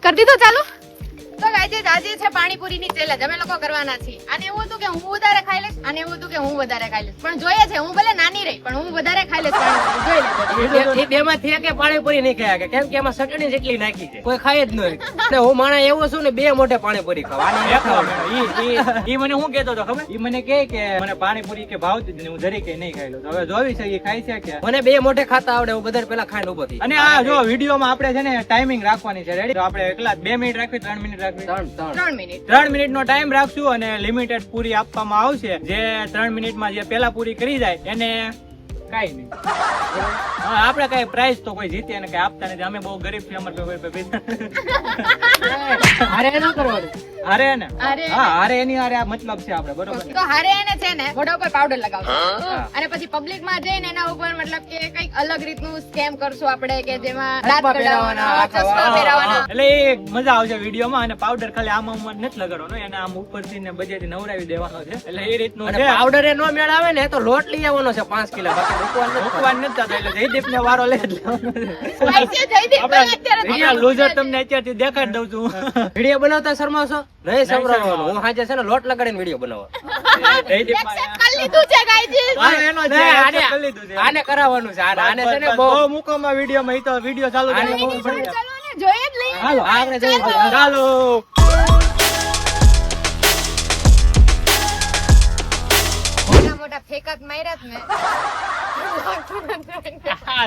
કરી દીધું ચાલુ? તો ગાઈઝ આજે છે પાણીપુરી ની ચેલેન્જ અમે લોકો કરવાના છીએ. આને એવું હતું કે હું વધારે ખાઈ લઈશ, આને એવું હતું કે હું વધારે ખાઈ લઈશ. પણ જોઈએ છે હું ભલે નાની રહી પણ હું વધારે ખાઈ લઈશ પાણીપુરી. જોઈ લે. એ બે માંથી કે પાણીપુરી નહીં ખાયા કે કેમ કે એમાં ચટણી જેટલી નાખી છે કોઈ ખાય જ નહીં. એટલે હું માણસ એવો છું ને બે મોઢે પાણીપુરી ખાવાની. ઈ મને શું કેતો હતો ખબર? ઈ મને કે મને પાણીપુરી કે ભાવતી જ નહીં, હું જરીકે નહીં ખાઈ લઉં. હવે જોવી છે ઈ ખાય છે કે મને બે મોઢે ખાતા આવડે. હું બધા પેલા ખાઈને ઉભો થઈ. અને આ જો વિડીયોમાં આપણે છે ને ટાઈમિંગ રાખવાની છે. રેડી? તો આપણે એકલા 2 મિનિટ રાખવી, 3 મિનિટ રાખવી? 3 મિનિટ. 3 મિનિટ નો ટાઈમ રાખશું અને લિમિટેડ પૂરી આપવામાં આવશે. જે 3 મિનિટમાં જે પેલા પૂરી કરી જાય એને કાઈ નહીં. આપણે કઈ પ્રાઇઝ તો કોઈ જીતે ને કઈ આપતા નથી. અમે બહુ ગરીબ છીએ. અમારે અરે ન કરવાનું. હારે ને? હા, હારે એની હારે આ મતલબ છે આપણે. બરોબર? તો હારે એને છે ને મોઢા ઉપર પાવડર લગાવશું અને પછી પબ્લિક માં જઈને એના ઉપર મતલબ કે કઈક અલગ રીતનું સ્કેમ કરશું આપણે કે જેમાં દાંત કઢાવવાના, ચશ્મા પહેરાવવાના. એટલે એ મજા આવશે વિડીયોમાં. અને પાવડર ખાલી આમ નથી લગાડવાનો, એને આમ ઉપરથી ને બજેથી નવરાવી દેવાનો છે. એટલે એ રીતનું છે. પાવડર એ નો મેળ આવે ને તો લોટ લઈ આવવાનો છે 5 કિલો. બાકી મૂકવાનું નથી થતું. એટલે જયદીપ ને વારો લે અત્યારે લૂઝર તમને અત્યારથી દેખાડી દઉં છું. વિડીયો બનાવતા શરમાવશો નહીં? શરમાવવાનું. હું સાંજે છે ને લોટ લગાડીને વિડીયો બનાવવા. જયદીપ કરી લીધું છે ગાઈઝ. એનો જ છે, કરી લીધું છે. આને કરાવવાનું છે. આને છે ને બહુ બહુ મૂકોમાં વિડીયોમાં. ઈ તો વિડીયો ચાલુ આને થાય. બહુ પડી જાય. ચાલો ને જોઈએ જ લઈએ. હાલો આપણે જઈએ. ચાલો. મોટા મોટા ફેંકાત માર્યા જ મેં.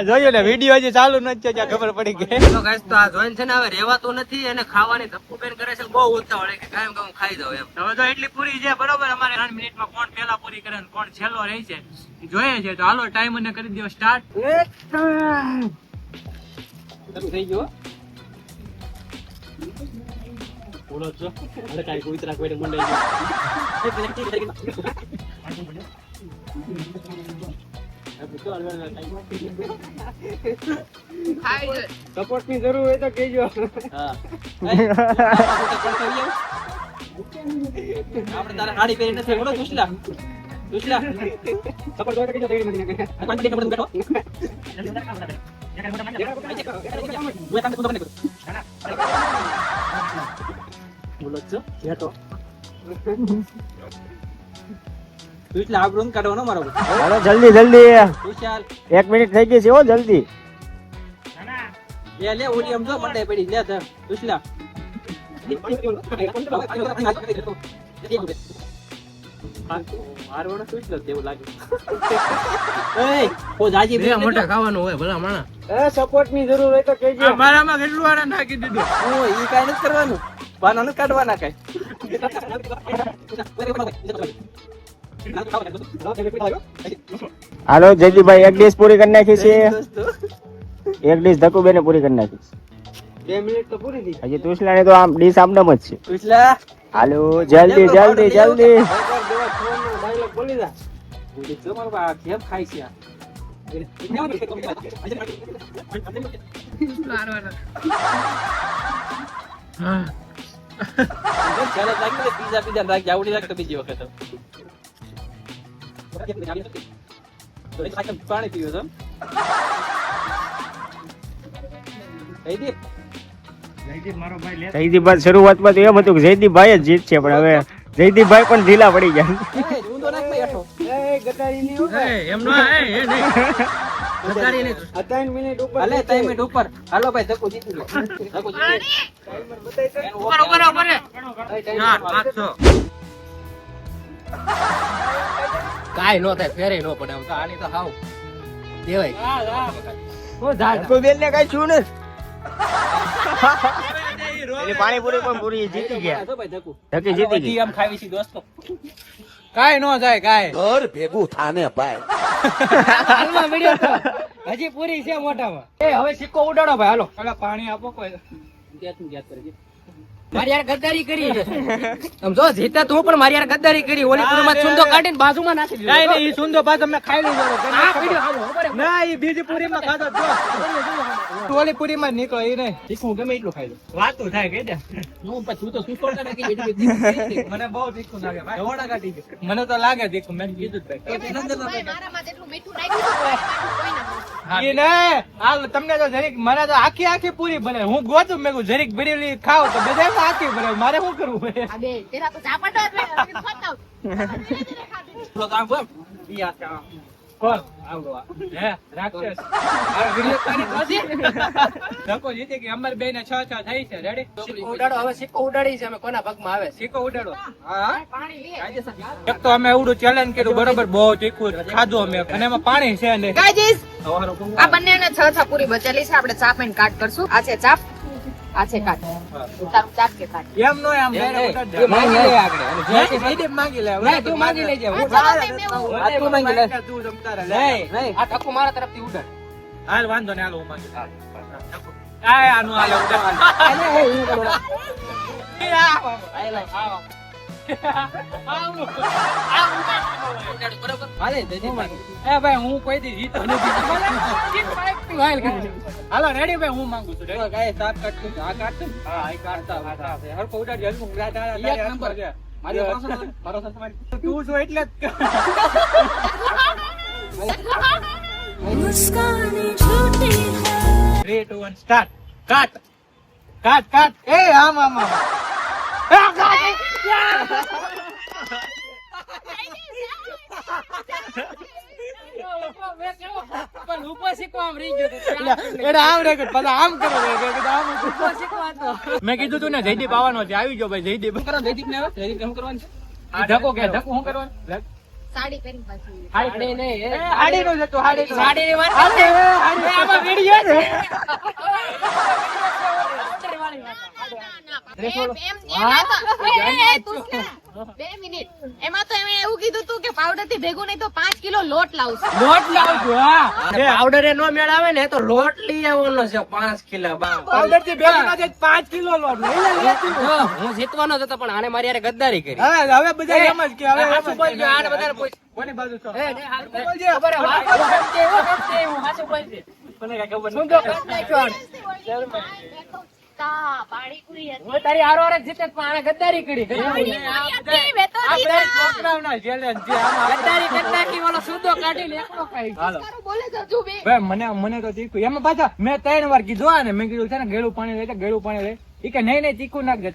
જોયું ને વિડીયો હજી ચાલુ નથી થયો, ખબર પડી ગઈ. તો ગાઈસ તો આ જોઈન છે ને હવે રહેવાતું નથી અને ખાવાની ધક્કુ બેન કરે છે. બહુ ઉતાવળ કે કાયમ કામ ખાઈ જાવ એમ. હવે તો એટલી પૂરી છે બરોબર. અમારે 3 મિનિટમાં કોણ પેલા પૂરી કરે ને કોણ છેલ્લો રહે છે ઈ જોઈએ છે. તો હાલો ટાઈમ અને કરી દો સ્ટાર્ટ. થઈ ગયો. બોલો છો અરે કાઈ કોઈ તરફ કોઈ મંડાઈ સપોર્ટ ની જરૂર હોય તો કહેજો. હા આપણે તારા સાડી પહેરી નથી બોલો સુશલા સુશલા સપોર્ટ હોય તો કહેજો. બોલો છો જેતો સુશલા આબરૂ કાઢવાનો મારો. હાલો જલ્દી જલ્દી, સુશાલ 1 મિનિટ થઈ ગઈ છે હો, જલ્દી. લે ઓલી આમ જો મંડાઈ પડી. લે ધર સુશલા મારવાનો સુશલા તેવું લાગે. એય ઓ જાજી બે મોઢે ખાવાનું હોય ભલા માણા. સપોર્ટ ની જરૂર હોય તો કહેજો. મારામાં કેટલું વાળા નાખી દીધું. ઈ કાઈ નથી કરવાનું, બાના નથી કાઢવાના કઈ. હાલો જયદીપભાઈ, 1 ડિશ પૂરી કરી નાખી છે. 1 ડિશ ધક્કુબેને પૂરી કરી નાખી છે. 2 મિનિટ તો પૂરી થઈ. હજી તુસલાને તો આમ ડિશ આમનામ જ છે. સુશલા હાલો જલ્દી જલ્દી જલ્દી. ડાયલોગ બોલી જા. બોલી જો મારો બા કેમ ખાય છે આ. ચાલો લાગી પીઝા પીઝા રાખ જાવડી રાખ તો બીજી વખત પાણી પીવું છો. જયદીપભાઈ શરૂઆતમાં તો એમ હતું કે જયદીપભાઈ જ જીતશે, પણ હવે જયદીપભાઈ પણ ઢીલા પડી ગયા. હાલો ભાઈ ધક્કો જીતી લો. ધક્કો જીતી કાઈ નો થાય, ફેરે નો પડે. આમ તો આની તો હાવ દેવાય. ધક્કુબેનને કાઈ છું ને. એટલે પાણીપુરી પણ પૂરી જીતી ગયા. ધક્કી જીતી ગઈ. આમ ખાવી છે દોસ્તો. કાઈ નો થાય કાઈ. ઘર ભેગું થાને ભાઈ. હાલમાં વિડિયો તો હજી પૂરી છે મોટામાં. એ હવે સિક્કો ઉડાડો ભાઈ. હાલો હાલો પાણી આપો કોઈ. યાદ કરી મારી યાર ગદ્દારી કરી છે. આમ જો જીતા તું પણ મારી યાર ગદ્દારી કરી. ઓલી પૂરીમાં સુંદો કાઢીને બાજુમાં નાખી દીધો. કાઈ નહીં, ઈ સુંદો પાછો અમે ખાઈ લીધો. આ વિડિયો હાલો ખબર છે? ના ઈ બીજી પૂરીમાં ખાધો જો. ઓલી પૂરીમાં નીકળો ઈ નહીં. તીખું ગમે એટલું ખાઈ લો. વાતું થાય કે દે. હું પછી તો સુકોડતા નાખી એટલી મને બહુ તીખું લાગે ભાઈ. ઢોળા કાઢી ગયો. મને તો લાગે તીખું. મેં કીધું જ ભાઈ. મારામાં જેટલું મીઠું નાખ્યું હતું કોઈ ના. ઈ ને હાલ તમને તો જરીક મને તો આખી પૂરી બને હું ગોતું મેં કીધું જરીક ભરેલી ખાવ તો બધા આખી બને મારે શું કરવું આ બે તેરા તો ચાપટો જ નહીં, ખાતા આવ. કોણ આવડો હે રાક્ષસ આ વિડિયો કરી દોજી ધક્કો જીતે કે અમાર બે ને 6-6 થઈ છે રેડી સિક્કો ઉડાડો, હવે સિક્કો ઉડાડી છે અમે કોના ભાગમાં આવે છે. સિક્કો ઉડાડો હા પાણી લે. એક તો અમે એવડું ચેલેન્જ કર્યું બરોબર બહુ તીખું ખાધું અમે અને એમાં પાણી છે ને ગાઈઝ, આ બંનેને 6-6 પૂરી બચેલી છે. આપણે ચાપ એન્ડ કાટ કરશું. આ છે ચાપ, આ છે કાટ. તારું ચાપ કે કાટ? એમ નો એમ તું માંગી લે આગળ. અને જે તે સીધે માંગી લે નહીં, તું માંગી લેજે. હું ચાલો તેમ એવું. આ તું માંગી લે. તું જમતા રહે નહીં, નહીં, આ ટકુ મારા તરફથી ઉડાડ. હાલ વાંધો ને હાલ હું માંગી આ આનું હાલ ઉડાડ આને હે હું કરું. બરોબર. હાલે દેજે માંગી. એ ભાઈ હું કોઈ દી જીતો નથી હાલો રેડી ભાઈ હું માંગુ છું તો કાંઈ સાપ કાઢતું છે. આ કાઢતું ને? હા આ કાઢતા હરકો ઉડાડ જલ્દી હું એક નંબર છે. મારી ભરોસો તમારી. તું છો એટલે જ मुस्कान झूठी है 3 2 1 સ્ટાર્ટ કાટ કાટ કાટ એ આમ આમ આમ પણ ઉપર સિક્કો આમ રહી ગયો તો. એટલે આમ રે પાછા આમ કરો મેં કીધું તું ને જયદીપ આવવાનો છે આવી ગયો ભાઈ જયદીપ શું કરો જયદીપ ને હવે? જયદીપ શું કરવાનું છે? ધક્કો કે ધક્કો શું કરવાનું સાડી પહેરીને પાછી. નહીં, નહીં, એ હાડી નું જતું હાડી સાડીની વાત હાડી આમાં વિડિયો છે બે મિનિટ. એમાં તો એમણે એવું કીધું તું કે પાવડર થી ભેગું નહીં તો 5 કિલો લોટ લાવશું. લોટ લાવજો હા અને પાવડર એ નો મેળ આવે ને તો લોટ લઈ આવવાનો છે 5 કિલો. પાવડર થી ભેગું ના થાય 5 કિલો લોટ લઈ લે જો, હું જીતવાનો જ હતો પણ આને મારી હારે ગદ્દારી કરી. હવે બધા એમ જ કે હવે હાચું બોલજો, આને બધાને પૂછ. કોની બાજુ છો એ, ને, હાચું બોલજે. ખબર હે, વાત કરો, કેમ કે એવું, કેમ કે એવું, હાચું બોલજે. મને કઈ ખબર શું નથી તો કરી નાખ્યો આને. પાણીપુરી હતી. હું તારી હારો હારે જ જીતે પણ આને ગદ્દારી કરી. હતી, મેં તો આપણે જીત્યા. છોકરાઓના challenge છે આમાં ગદ્દારી કરી નાખી, ઓલો સૂદો કાઢીને એકલો ખાઈ ગયો. હાલો તારું બોલે છે હજુ બી. ભાઈ મને તો તીખું એમાં પાછા મેં 3 વાર કીધું આ ને મેં કીધું છે ને ગેળું પાણી લે ગેળું પાણી લે ઈ કે નહીં તીખું નાખજે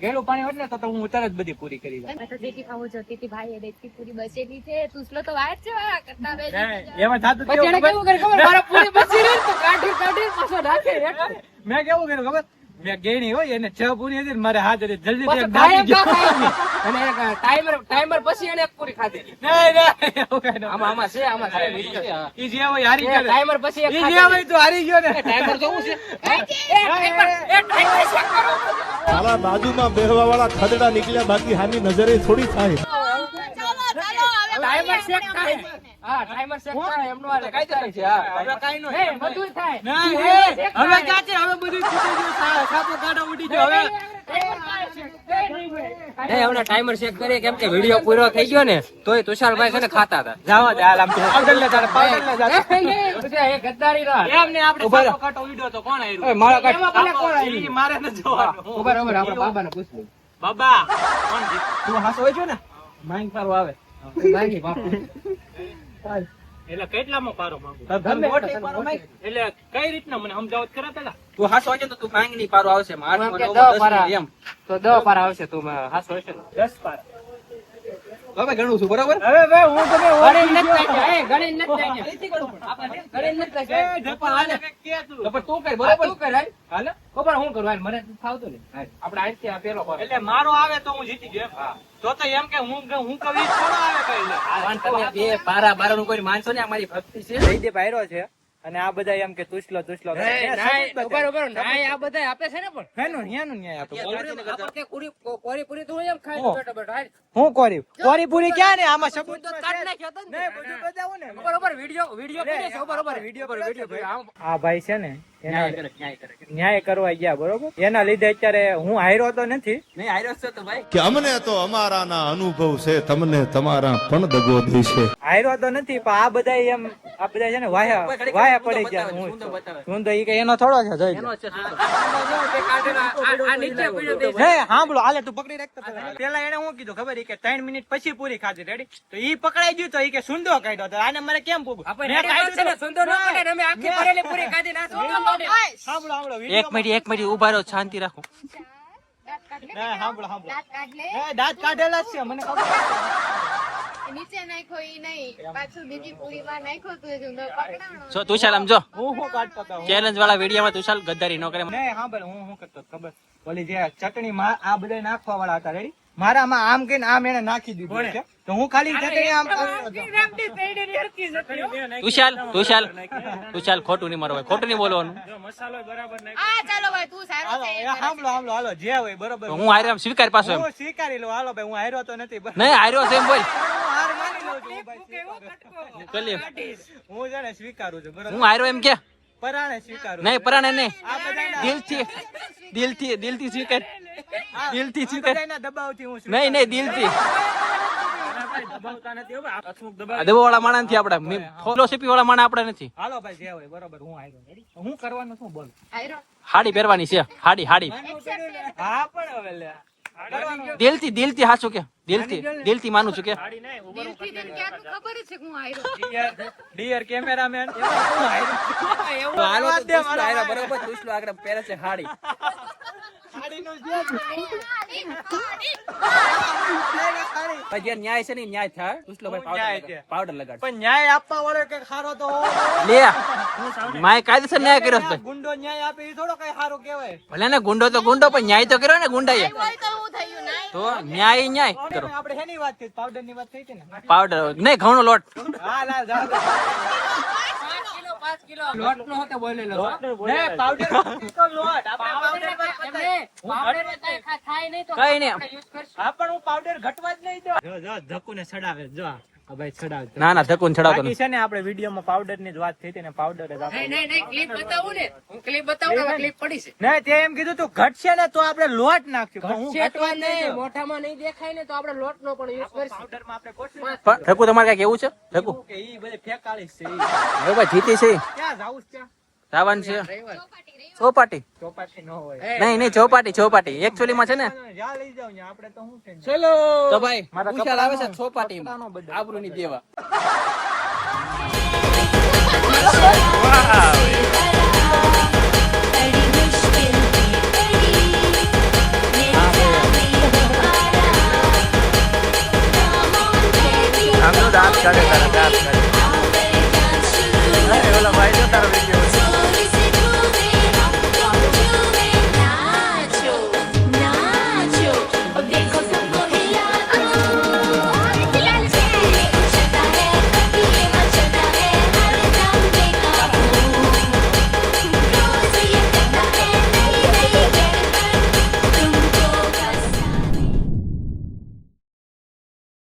ગેળું પાણી હોત ને તો હું તરત બધી પૂરી કરી દઉં મેં તો જેથી ખાવું જોતી હતી ભાઈ, એ દેખતી પૂરી બચેલી છે. તુસલો તો વાર છે વાળા કરતા બે નહીં, એમાં થતું પછી એને કેવું કરે ખબર? મારા પૂરી બચી રહી ને તો કાઢી પાછો નાખે એટલે. મેં કેવું કર્યું ખબર મેં ગેણી હોય એને 6 પૂરી હતી ને મારે હાથ હતી જલ્દી પાછો એક દાબી કાયમ ગયો. ના ખાય ને. અને ટાઈમર પછી એને એક પૂરી ખાધી. નહીં, એવું કાંઈ ન. આમાં છે video છે, હા. ઈ જે હોય હારી ગયો ને. ટાઈમર પછી એક ઈ જે ખાધી. હોય તો હારી ગયો ને ટાઈમર જોવું છે. સાલા બાજુમાં બેહવા વાળા ખદડા નીકળ્યા બાકી હાની નજરે થોડી થાય. ટાઈમર સેટ થાય. હા, ટાઈમર સેટ થાય એમનો હાલે કાયદેસર છે. હા, હવે કાંઈ ન હે, બધુંય થાય. નહીં, બધુંય check હવે થાય. ક્યાં છે હવે બધું છૂટી ગયું સાપો કાઢો ઉડી ગયો હવે હમણાં ટાઈમર ચેક કરીએ કેમ કે વિડીયો પૂરો થઈ ગયો ને તોય તુષારભાઈ છે ને ખાતા હતા. જાવા દે હાલ આમ તો પાવડર લે તારે પાવડર લે જા એ ગદ્દારી ના. એમ ને આપણે સાપો કાઢો ઉડ્યો તો કોણ આયરું ઓય, મારો કાઢ. એમાં ભલે કોણ આયરું ઈ મારે ન જોવાનું ઉભા રહો, આપણા બાબાને પૂછ લઈએ. બાબા કોણ જીત તું હાસો હોય છો ને માંગ પારો આવે માંગી બાપુ. એટલે કેટલામાં પારો માંગુ ગમે મોટી પારો માંગ એટલે કઈ રીતના મને સમજાવત કરે પેલા તું હાસો હોય તો તું માંગની પારો આવશે. માર એમ કે 10 પારા એમ તો 10 પારા આવશે. તું હાસો હશે ને 10 પારા હવે ગણું છું બરાબર. હવે ભાઈ હું તમે ગણી નથી નાખ્યા. એ ગણી નથી નાખ્યા. આપણે ગણી નથી નાખ્યા. ધપા હાલે કે તું તો પણ તું કર બરાબર. તું કર હાલ. હાલે ખબર હું કરું હાલ, મને ફાવતું નહીં. હાલ, આપણે આજથી આ પેલો પારો. એટલે મારો આવે તો હું જીતી ગયો એમ. તો એમ કે હું કવિ થોડો આવે કઈ લે પણ તમે બે પારા બારાનું કોઈ માનશો ને, અમારી ભક્તિ છે. જયદેવ આયરો છે અને આ બધા એમ કે તુસલો નાય આ બધા આપે છે ને પણ હેનું ન્યાનું ન્યાય આપે આપણે કે કોરી પૂરી તું એમ ખાય બેઠો બેઠો હાલ. હું કોરી પૂરી ક્યાં ને આમાં સબૂત તો કાઢ નાખ્યો હતો ને. બધું બતાવું ને બરોબર વિડિયો વિડિયો કરી છે. બરોબર વિડિયો પર વિડિયો આ ભાઈ છે ને ન્યાય કરવા ગયા બરોબર, એના લીધે અત્યારે હું હાર્યો તો નથી. નહીં હાર્યો છો તો ભાઈ. કે અમને તો અમારાના અનુભવ છે, તમને તમારા પણ દગો દેશે. હાર્યો તો નથી, પણ આ બધા એમ આ બધા છે ને વાયા પડી ગયા. હું તો ઈ કે એનો થોડો છે, જોઈ લો. એનો છે શું તો. આ નીચે પડ્યો તે હે સાંભળો, હાલે તું પકડી રાખતો પેલા એને હું કીધું ખબર ઈ કે 3 મિનિટ પછી પૂરી ખાધી રેડી, તો ઈ પકડાઈ ગયું તો ઈ કે સુંદો કાઢ્યો, તો આને મારે કેમ પૂગું? આપણે રેડી છે ને, સુંદર ન પડે, અમે આખી ભરેલી પૂરી ખાધી ના સુંદર પડે. સાંભળો એક મિનિટ ઉભા રહો, શાંતિ રાખો. દાંત કાઢ લે. ના, સાંભળો. દાંત કાઢ લે. હે દાંત કાઢેલા જ છે મને ખબર છે. નીચે નાખ્યો ઈ નહીં, પાછું બીજી પૂરીમાં નાખ્યો તું હજુ પકડાણો. જો તુષાર આમ જો, હું કાઢતો હતો. ચેલેન્જ વાળા વિડીયોમાં તુષાર ગદ્દારી ન કરે. નહીં સાંભળ, હું કરતો હતો ખબર, ઓલી જે ચટણી માં આ બધા નાખવા વાળા હતા રેડી, મારામાં આમ કહીને આમ એને નાખી દીધું છે, તો હું ખાલી ચટણી આમ કરતો હતો. તુષાર ખોટું નહીં મારવું, ખોટું નહીં બોલવાનું. આ ચાલો ભાઈ તું સારો હાલો, છે એ હાલો જે હોય બરોબર. હું હાર્યો એમ સ્વીકાર પાછો એમ. હું સ્વીકારી લઉં, હાલો ભાઈ હું હાર્યો તો નથી, બરાબર. નહીં હાર્યો છે એમ બોલ. હું હાર માની લઉં છું, ભાઈ, કલી. હું છે ને સ્વીકારું છું, બરોબર. હું હાર્યો એમ કે પરાણે સ્વીકારું. નહીં, પરાણે નહીં, આ બધાના- દિલથી સ્વીકાર, આ દિલથી સ્વીકાર. બધાના દબાવથી હું નહીં દિલથી. દબાવતા નથી હો ભાઈ. હસમુખ આ દબાવ વાળા માણસ નથી આપડે, ફિલોસોફી વાળા માણસ આપડે નથી. હાલો ભાઈ જે હોય બરોબર, હું હાર્યો રેડી. હું કરવાનું શું બોલ? આયરો હાડી પહેરવાની છે, હાડી હા પણ હવે લે કરવાનું. દિલથી હાચું કે દિલથી માનું છું કે દિલથી તને ક્યાંનું ખબર જ છે કે હું આયરો. ડિયર કેમેરામેન બરોબર. તુસલો આગળ પહેરે છે હાડી. જે ન્યાય છે ને ન્યાય થાય. તુસલો ન્યાય છે. ભાઈ પાવડર લગાડ. પણ ન્યાય આપવા વાળો કઈ સારો તો હોવો લે માય કાયદેસર ન્યાય કર્યો છે. ગુંડો ન્યાય આપે એ થોડો કઈ સારું કહેવાય. ભલે ને ગુંડો તો ગુંડો, પણ ન્યાય તો કર્યો ને ગુંડાએ. હોય તો હું થયું નાય. તો ન્યાય કરો. આપણે હેની વાત થઈ? પાવડર ની વાત થઈ હતી ને? પાવડર નહીં, ઘઉંનો લોટ. હા લા જા દે. 5 કિલો લોટ નો હતો બોલેલો. ને પાવડર તો લોટ આપણે પાવડર થાય નહીં તો કઈ નહીં. હા પણ હું પાવડર ઘટવા જ નહીં દઉં. જો ધક્કુ ને ચડાવે જો આ ભાઈ ચડાવે. ના ધક્કું છડાવતો બાકી છે ને આપણે વિડીયોમાં પાવડર ની જ વાત થઈ હતી ને, પાવડર જ આપણે નહીં ક્લિપ બતાવું ને, હું ક્લિપ બતાવું ને, ક્લિપ પડી છે. નહીં તે એમ કીધું તું ઘટશે ને તો આપણે લોટ નાખશું, પણ હું ઘટવા જ નહીં દઉં. મોઢામાં નહીં દેખાય ને તો આપણે લોટ નો પણ યુઝ કરીશું. પાવડરમાં આપણે કોશિશ પણ ઠકુ તમારે કઈ કેવું છે? ઠકુ કે ઈ બધે ફેકાળીશ છે ઈ. હવે ભાઈ જીતી છે, ક્યાં જાવું છે? ત્યાં સાવન છે, ચોપાટી. ચોપાટી ન હોય. નહીં ચોપાટી એકચ્યુઅલી માં છે ને. જ્યાં લઈ જાવ ત્યાં આપણે તો શું છે? ચલો તો ભાઈ મારા વિશાલ આવે છે કપડાનો- ચોપાટી કપડાનો બધો. આબરૂની દેવા.